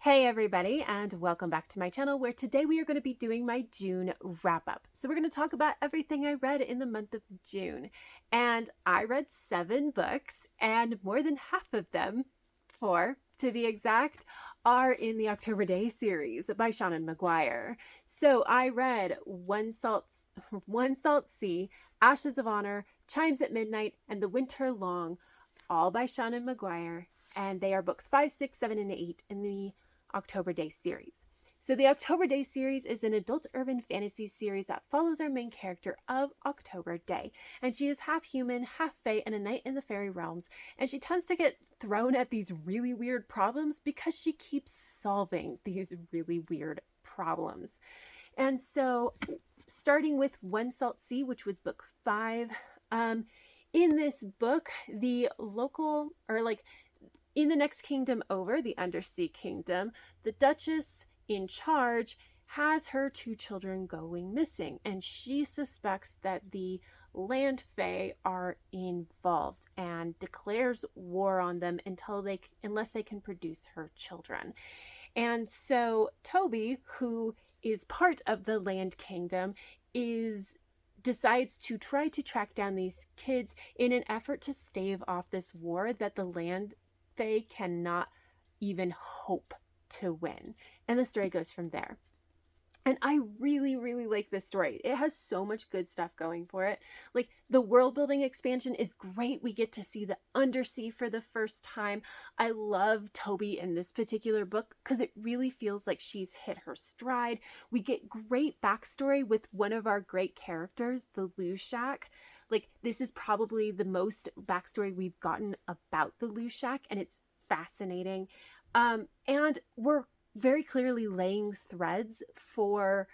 Hey everybody, and welcome back to my channel, where today we are going to be doing my June wrap up. So we're going to talk about everything I read in the month of June. And I read 7 books, and more than half of them, 4 to be exact, are in the October Day series by Shannon Maguire. So I read One Salt Sea, Ashes of Honor, Chimes at Midnight, and The Winter Long, all by Shannon Maguire. And they are books 5, 6, 7, and 8 in the October Day series. So the October Day series is an adult urban fantasy series that follows our main character of October Day. And she is half human, half fae, and a knight in the fairy realms. And she tends to get thrown at these really weird problems because she keeps solving these really weird problems. And so starting with One Salt Sea, which was book 5, in this book, the local, or like in the next kingdom over, the Undersea Kingdom, the Duchess in charge has her 2 children going missing, and she suspects that the land fae are involved and declares war on them unless they can produce her children. And so Toby, who is part of the land kingdom, decides to try to track down these kids in an effort to stave off this war that the land they cannot even hope to win. And the story goes from there. And I really, really like this story. It has so much good stuff going for it. Like, the world building expansion is great. We get to see the undersea for the first time. I love Toby in this particular book because it really feels like she's hit her stride. We get great backstory with one of our great characters, the Lushak. Like, this is probably the most backstory we've gotten about the Lushak, and it's fascinating. And we're very clearly laying threads for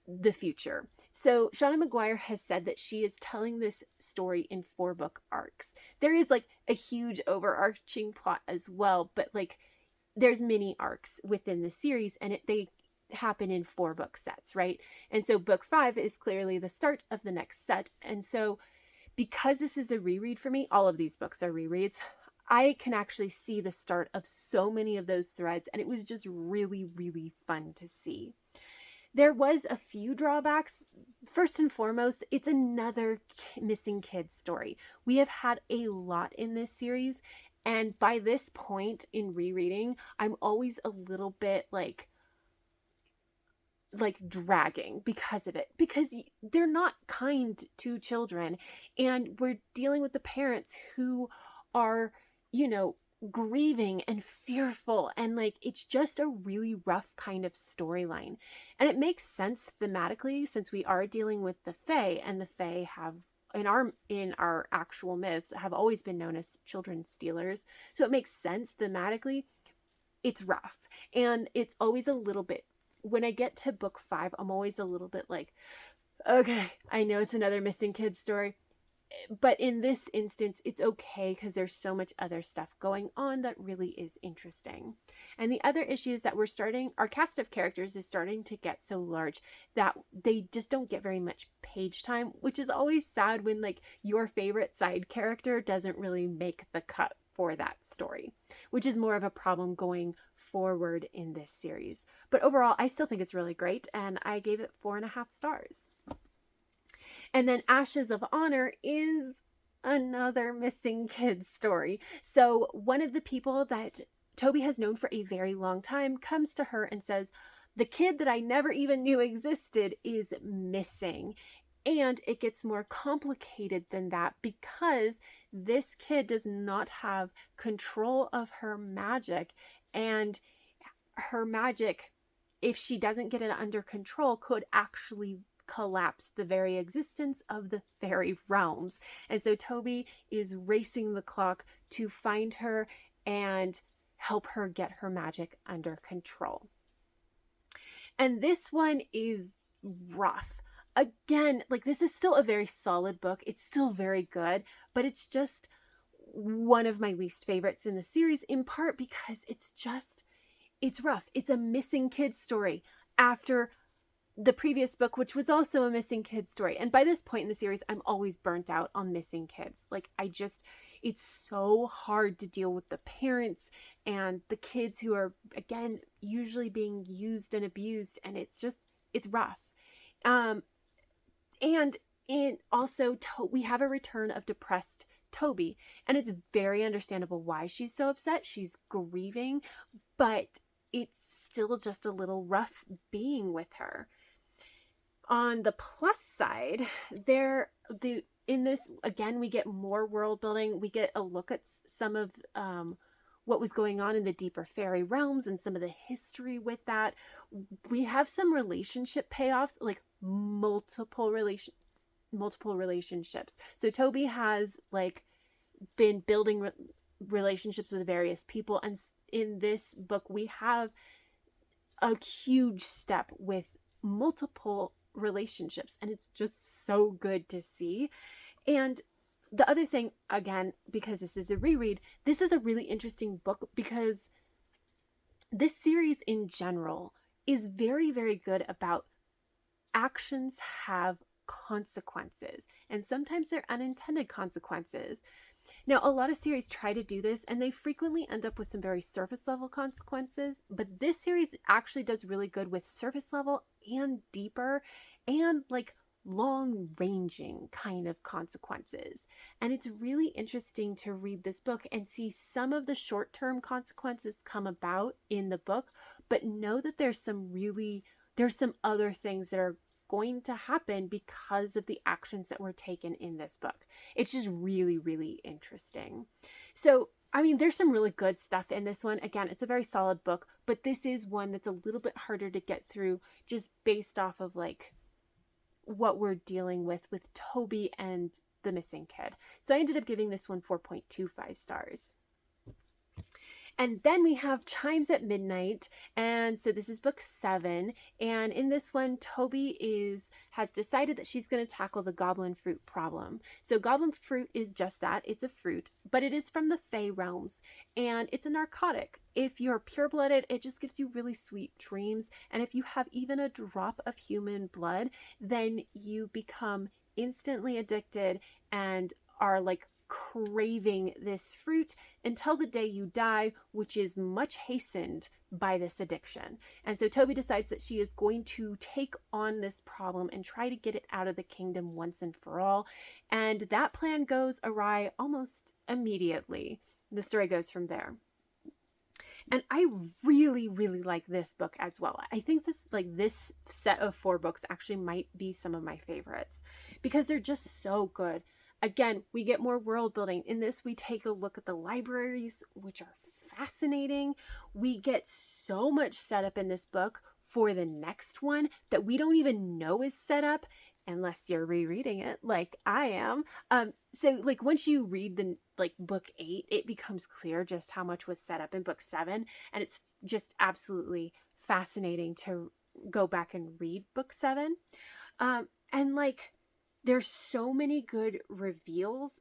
the future. So Shannon Maguire has said that she is telling this story in 4 book arcs. There is like a huge overarching plot as well, but like there's mini arcs within the series, and they happen in 4 book sets, right? And so book 5 is clearly the start of the next set. And so because this is a reread for me, all of these books are rereads, I can actually see the start of so many of those threads, and it was just really, really fun to see. There was a few drawbacks. First and foremost, it's another missing kids story. We have had a lot in this series, and by this point in rereading, I'm always a little bit like dragging because of it, because they're not kind to children, and we're dealing with the parents who are, grieving and fearful, and like it's just a really rough kind of storyline. And it makes sense thematically, since we are dealing with the fae, and the fae have in our actual myths have always been known as children stealers. So it makes sense thematically. It's rough, and it's always a little bit, when I get to book 5, I'm always a little bit like, okay, I know it's another missing kids story, but in this instance, it's okay because there's so much other stuff going on that really is interesting. And the other issue is that our cast of characters is starting to get so large that they just don't get very much page time, which is always sad when like your favorite side character doesn't really make the cut for that story, which is more of a problem going forward in this series. But overall, I still think it's really great, and I gave it 4.5 stars. And then Ashes of Honor is another missing kids story. So one of the people that Toby has known for a very long time comes to her and says, the kid that I never even knew existed is missing. And it gets more complicated than that, because this kid does not have control of her magic, and her magic, if she doesn't get it under control, could actually collapse the very existence of the fairy realms. And so Toby is racing the clock to find her and help her get her magic under control. And this one is rough. Again, like, this is still a very solid book. It's still very good, but it's just one of my least favorites in the series, in part because it's rough. It's a missing kids story after the previous book, which was also a missing kids story. And by this point in the series, I'm always burnt out on missing kids. Like, It's so hard to deal with the parents and the kids who are, again, usually being used and abused, and it's rough. Um, and in also, we have a return of depressed Toby, and it's very understandable why she's so upset. She's grieving, but it's still just a little rough being with her. On the plus side, in this, again, we get more world building. We get a look at some of what was going on in the deeper fairy realms and some of the history with that. We have some relationship payoffs, like multiple relationships. So Toby has like been building relationships with various people, and in this book we have a huge step with multiple relationships, and it's just so good to see. And the other thing, again, because this is a reread, this is a really interesting book because this series in general is very, very good about actions have consequences, and sometimes they're unintended consequences. Now, a lot of series try to do this, and they frequently end up with some very surface level consequences, but this series actually does really good with surface level and deeper and like long ranging kind of consequences. And it's really interesting to read this book and see some of the short term consequences come about in the book, but know that there's some other things that are going to happen because of the actions that were taken in this book. It's just really, really interesting. So, I mean, there's some really good stuff in this one. Again, it's a very solid book, but this is one that's a little bit harder to get through just based off of like what we're dealing with Toby and the missing kid. So I ended up giving this one 4.25 stars. And then we have Chimes at Midnight. And so this is book 7. And in this one, Toby has decided that she's going to tackle the goblin fruit problem. So goblin fruit is just that. It's a fruit, but it is from the Fey realms, and it's a narcotic. If you're pure-blooded, it just gives you really sweet dreams. And if you have even a drop of human blood, then you become instantly addicted and are like craving this fruit until the day you die, which is much hastened by this addiction. And so Toby decides that she is going to take on this problem and try to get it out of the kingdom once and for all. And that plan goes awry almost immediately. The story goes from there. And I really, really like this book as well. I think this set of 4 books actually might be some of my favorites because they're just so good. Again, we get more world building. In this, we take a look at the libraries, which are fascinating. We get so much set up in this book for the next one that we don't even know is set up unless you're rereading it like I am. So like once you read the book 8, it becomes clear just how much was set up in book 7. And it's just absolutely fascinating to go back and read book 7. And like, there's so many good reveals,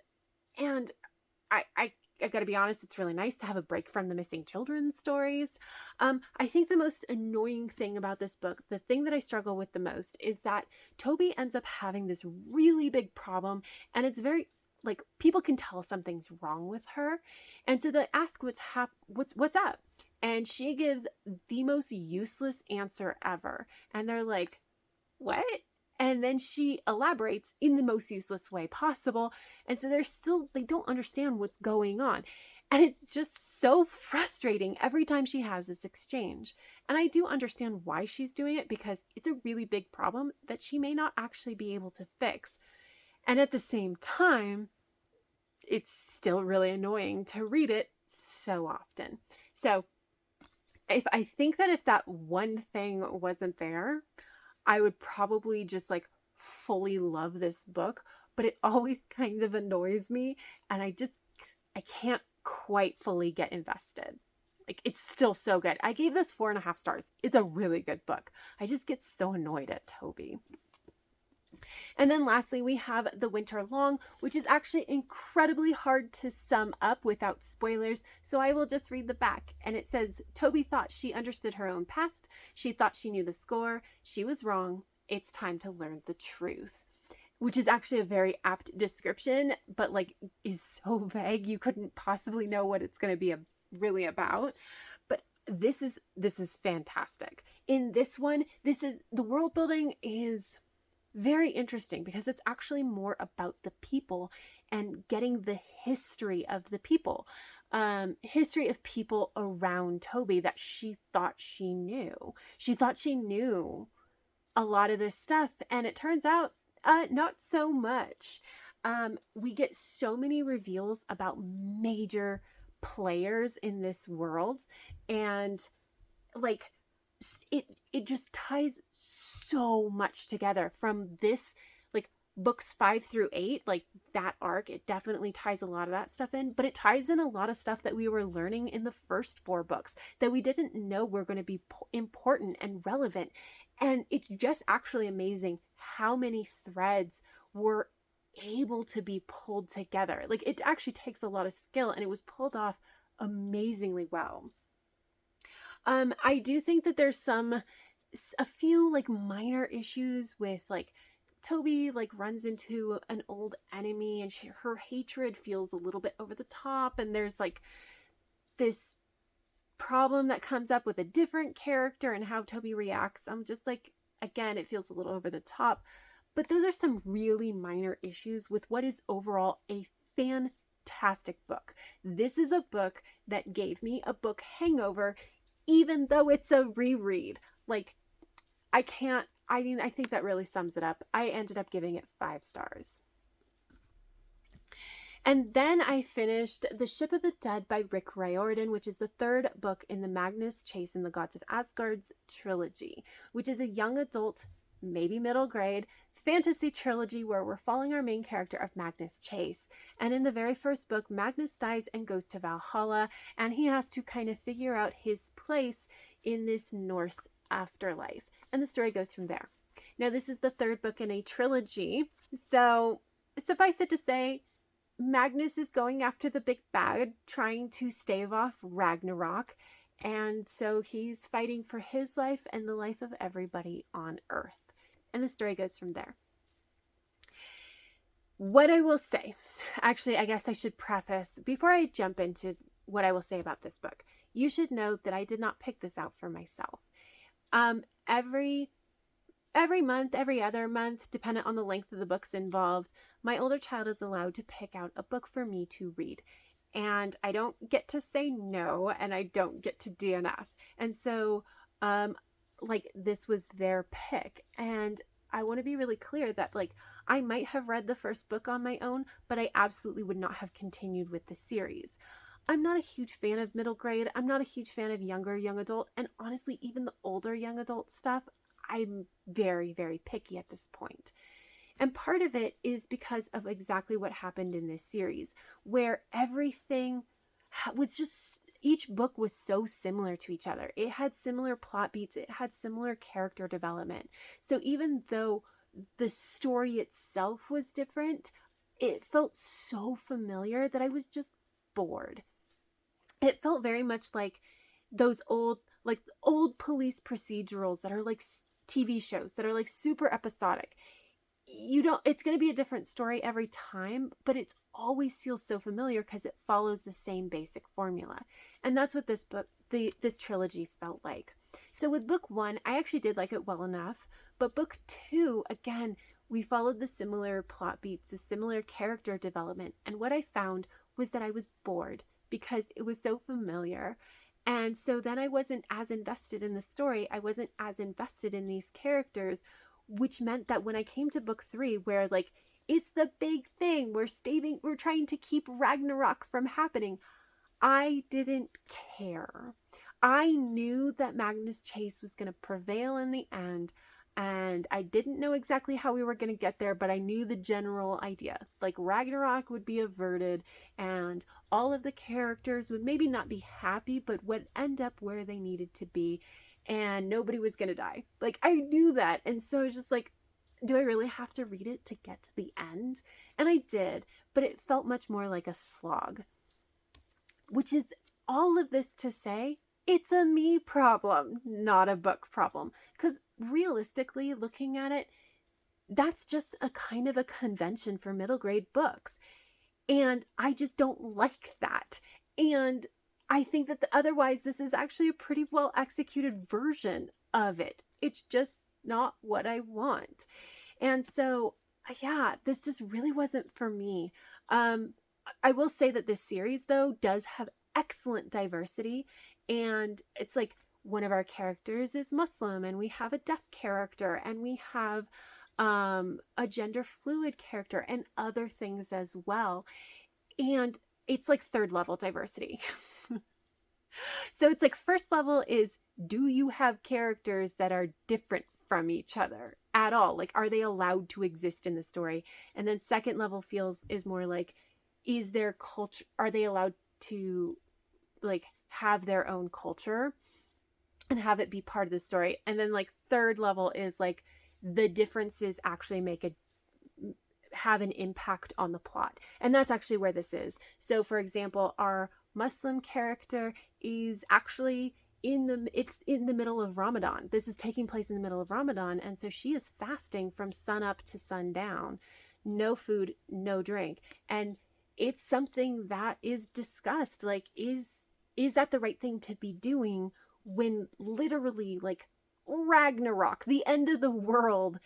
and I gotta be honest, it's really nice to have a break from the missing children stories. I think the most annoying thing about this book, the thing that I struggle with the most, is that Toby ends up having this really big problem, and it's very like people can tell something's wrong with her, and so they ask what's up, and she gives the most useless answer ever, and they're like, what? And then she elaborates in the most useless way possible. And so they don't understand what's going on. And it's just so frustrating every time she has this exchange. And I do understand why she's doing it, because it's a really big problem that she may not actually be able to fix. And at the same time, it's still really annoying to read it so often. So I think that if that one thing wasn't there, I would probably just like fully love this book, but it always kind of annoys me, and I can't quite fully get invested. Like, it's still so good. I gave this 4.5 stars. It's a really good book. I just get so annoyed at Toby. And then lastly, we have The Winter Long, which is actually incredibly hard to sum up without spoilers, so I will just read the back. And it says, Toby thought she understood her own past. She thought she knew the score. She was wrong. It's time to learn the truth. which is actually a very apt description, but like is so vague you couldn't possibly know what it's going to be really about. But this is fantastic. In this one, this is the world building is very interesting because it's actually more about the people and getting the history of the people. History of people around Toby that she thought she knew. She thought she knew a lot of this stuff, and it turns out not so much. We get so many reveals about major players in this world, and like it just ties so much together from this, like books 5 through 8, like that arc. It definitely ties a lot of that stuff in, but it ties in a lot of stuff that we were learning in the first 4 books that we didn't know were going to be important and relevant. And it's just actually amazing how many threads were able to be pulled together. Like it actually takes a lot of skill, and it was pulled off amazingly well. I do think that there's a few like minor issues with like Toby like runs into an old enemy, and her hatred feels a little bit over the top, and there's like this problem that comes up with a different character and how Toby reacts. I'm just like, again, it feels a little over the top, but those are some really minor issues with what is overall a fantastic book. This is a book that gave me a book hangover, even though it's a reread. Like, I think that really sums it up. I ended up giving it 5 stars. And then I finished The Ship of the Dead by Rick Riordan, which is the 3rd book in the Magnus Chase and the Gods of Asgard's trilogy, which is a young adult, maybe middle grade, fantasy trilogy where we're following our main character of Magnus Chase. And in the very first book, Magnus dies and goes to Valhalla, and he has to kind of figure out his place in this Norse afterlife. And the story goes from there. Now, this is the 3rd book in a trilogy, so suffice it to say, Magnus is going after the big bad, trying to stave off Ragnarok, and so he's fighting for his life and the life of everybody on Earth. And the story goes from there. What I will say, actually, I guess I should preface, before I jump into what I will say about this book, you should note that I did not pick this out for myself. Every month, every other month, dependent on the length of the books involved, my older child is allowed to pick out a book for me to read. And I don't get to say no, and I don't get to DNF. And so, this was their pick. And I want to be really clear that, I might have read the first book on my own, but I absolutely would not have continued with the series. I'm not a huge fan of middle grade. I'm not a huge fan of younger young adult. And honestly, even the older young adult stuff, I'm very, very picky at this point. And part of it is because of exactly what happened in this series, where everything was just, each book was so similar to each other. It had similar plot beats. It had similar character development. So even though the story itself was different, it felt so familiar that I was just bored. It felt very much like those old police procedurals that are like TV shows that are like super episodic. It's going to be a different story every time, but it always feels so familiar because it follows the same basic formula. And that's what this book, this trilogy felt like. So with book 1, I actually did like it well enough, but book 2, again, we followed the similar plot beats, the similar character development. And what I found was that I was bored because it was so familiar. And so then I wasn't as invested in the story. I wasn't as invested in these characters, which meant that when I came to book 3, where it's the big thing, we're trying to keep Ragnarok from happening, I didn't care. I knew that Magnus Chase was going to prevail in the end, and I didn't know exactly how we were going to get there, but I knew the general idea. Ragnarok would be averted, and all of the characters would maybe not be happy, but would end up where they needed to be, and nobody was going to die. I knew that, and so I was just like, do I really have to read it to get to the end? And I did, but it felt much more like a slog. Which is all of this to say, it's a me problem, not a book problem. Because realistically, looking at it, that's just a kind of a convention for middle grade books. And I just don't like that. And I think that otherwise, this is actually a pretty well executed version of it. It's just not what I want. And so, yeah, this just really wasn't for me. I will say that this series, though, does have excellent diversity. And it's like one of our characters is Muslim, and we have a deaf character, and we have a gender fluid character, and other things as well. And it's like third level diversity. So it's like first level is, do you have characters that are different from each other at all? Like, are they allowed to exist in the story? And then second level is more like, is their culture, are they allowed to like have their own culture and have it be part of the story? And then like third level is like, the differences actually have an impact on the plot. And that's actually where this is. So for example, our Muslim character is actually it's in the middle of Ramadan. This is taking place in the middle of Ramadan, and so she is fasting from sun up to sundown. No food, no drink. And it's something that is discussed, like is that the right thing to be doing when literally like Ragnarok, the end of the world,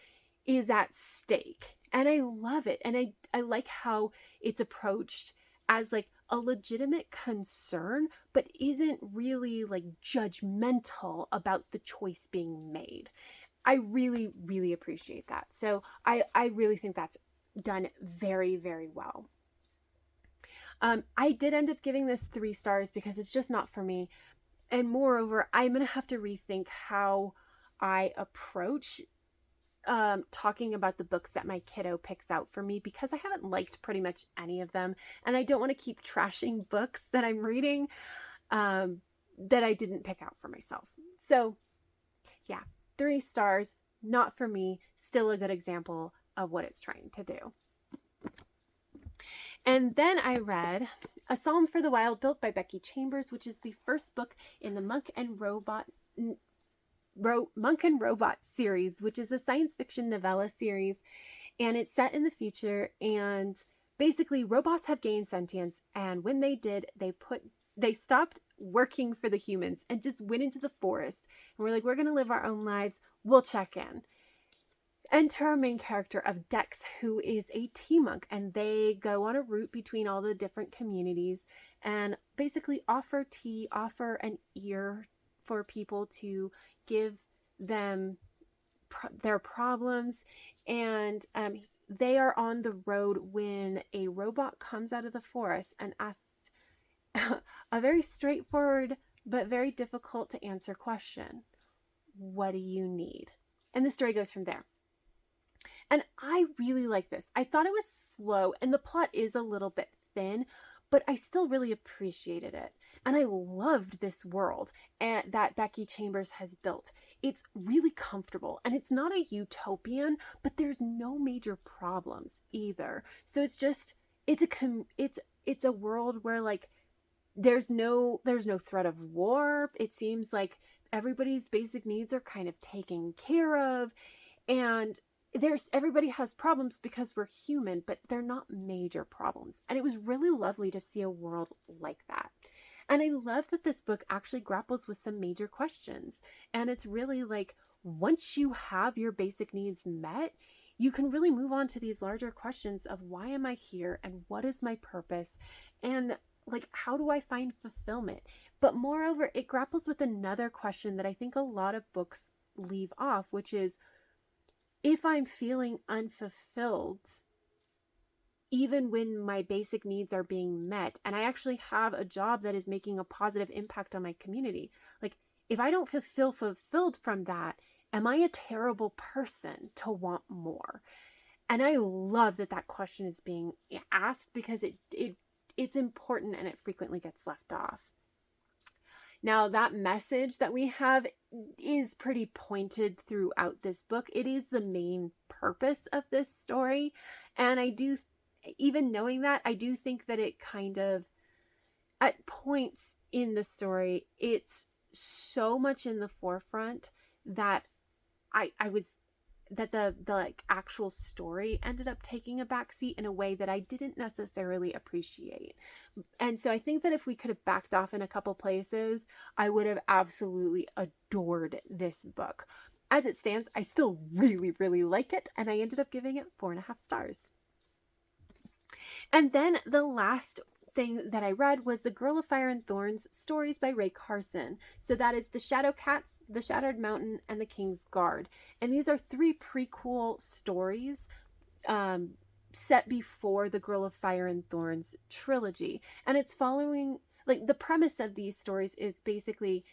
is at stake? And I love it. And I like how it's approached as like a legitimate concern, but isn't really like judgmental about the choice being made. I really, really appreciate that. So I really think that's done very, very well. I did end up giving this 3 stars because it's just not for me. And moreover, I'm going to have to rethink how I approach talking about the books that my kiddo picks out for me, because I haven't liked pretty much any of them, and I don't want to keep trashing books that I'm reading that I didn't pick out for myself. So yeah, 3 stars, not for me, still a good example of what it's trying to do. And then I read A Psalm for the Wild Built by Becky Chambers, which is the first book in the Monk and Robot series, which is a science fiction novella series, and it's set in the future, and basically robots have gained sentience, and when they did, they stopped working for the humans and just went into the forest, and we're like, we're gonna live our own lives, we'll check in. Enter our main character of Dex, who is a tea monk, and they go on a route between all the different communities and basically offer tea, offer an ear for people to give them their problems. And they are on the road when a robot comes out of the forest and asks a very straightforward but very difficult to answer question. What do you need? And the story goes from there. And I really like this. I thought it was slow, and the plot is a little bit thin, but I still really appreciated it. And I loved this world that Becky Chambers has built. It's really comfortable, and it's not a utopian, but there's no major problems either. So it's just, it's a world where like there's no threat of war. It seems like everybody's basic needs are kind of taken care of, and everybody has problems because we're human, but they're not major problems. And it was really lovely to see a world like that. And I love that this book actually grapples with some major questions. And it's really like, once you have your basic needs met, you can really move on to these larger questions of, why am I here? And what is my purpose? And like, how do I find fulfillment? But moreover, it grapples with another question that I think a lot of books leave off, which is, if I'm feeling unfulfilled, even when my basic needs are being met, and I actually have a job that is making a positive impact on my community, like, if I don't feel fulfilled from that, am I a terrible person to want more? And I love that question is being asked, because it's important, and it frequently gets left off. Now, that message that we have is pretty pointed throughout this book. It is the main purpose of this story. And even knowing that, I do think that it kind of, at points in the story, it's so much in the forefront that I was the like actual story ended up taking a backseat in a way that I didn't necessarily appreciate. And so I think that if we could have backed off in a couple places, I would have absolutely adored this book. As it stands, I still really, really like it, and I ended up giving it 4.5 stars. And then the last thing that I read was The Girl of Fire and Thorns stories by Ray Carson. So that is The Shadow Cats, The Shattered Mountain, and The King's Guard. And these are 3 prequel stories set before the Girl of Fire and Thorns trilogy. And it's following, like, the premise of these stories is basically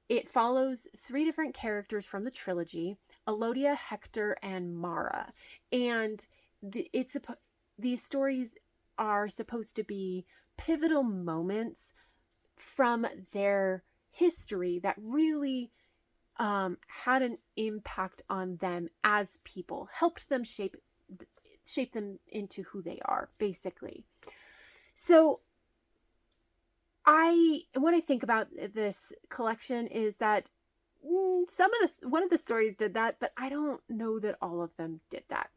it follows 3 different characters from the trilogy: Elodia, Hector, and Mara. And these stories are supposed to be pivotal moments from their history that really had an impact on them as people, helped them shape them into who they are, basically. So what I think about this collection is that one of the stories did that, but I don't know that all of them did that.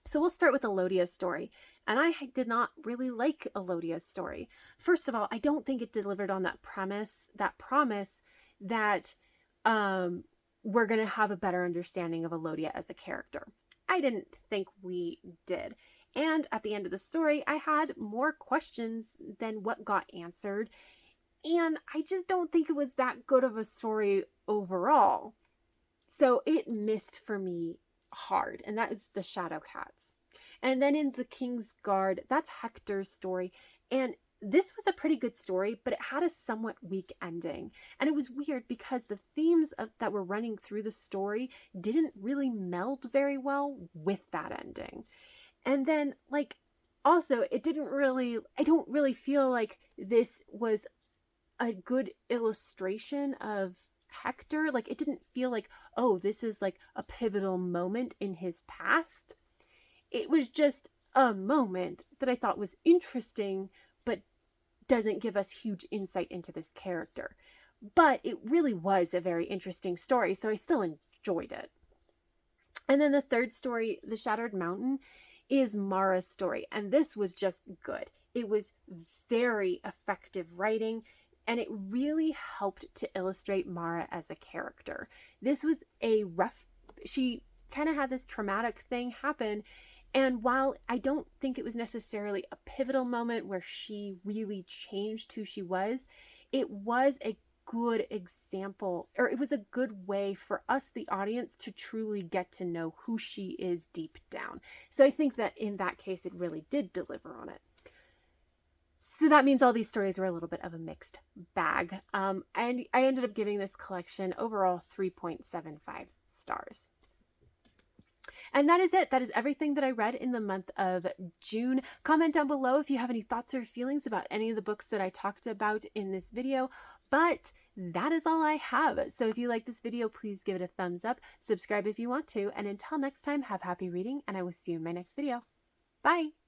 So we'll start with Elodia's story. And I did not really like Elodia's story. First of all, I don't think it delivered on that promise that we're going to have a better understanding of Elodia as a character. I didn't think we did. And at the end of the story, I had more questions than what got answered. And I just don't think it was that good of a story overall. So it missed for me hard. And that is The Shadow Cats. And then in The King's Guard, that's Hector's story. And this was a pretty good story, but it had a somewhat weak ending. And it was weird because the themes that were running through the story didn't really meld very well with that ending. And then, like, also, I don't really feel like this was a good illustration of Hector. Like, it didn't feel like, oh, this is like a pivotal moment in his past. It was just a moment that I thought was interesting, but doesn't give us huge insight into this character. But it really was a very interesting story, so I still enjoyed it. And then the third story, The Shattered Mountain, is Mara's story. And this was just good. It was very effective writing, and it really helped to illustrate Mara as a character. This was she kind of had this traumatic thing happen. And while I don't think it was necessarily a pivotal moment where she really changed who she was, it was a good example, or it was a good way for us, the audience, to truly get to know who she is deep down. So I think that in that case, it really did deliver on it. So that means all these stories were a little bit of a mixed bag. And I ended up giving this collection overall 3.75 stars. And that is it. That is everything that I read in the month of June. Comment down below if you have any thoughts or feelings about any of the books that I talked about in this video. But that is all I have. So if you like this video, please give it a thumbs up. Subscribe if you want to. And until next time, have happy reading, and I will see you in my next video. Bye!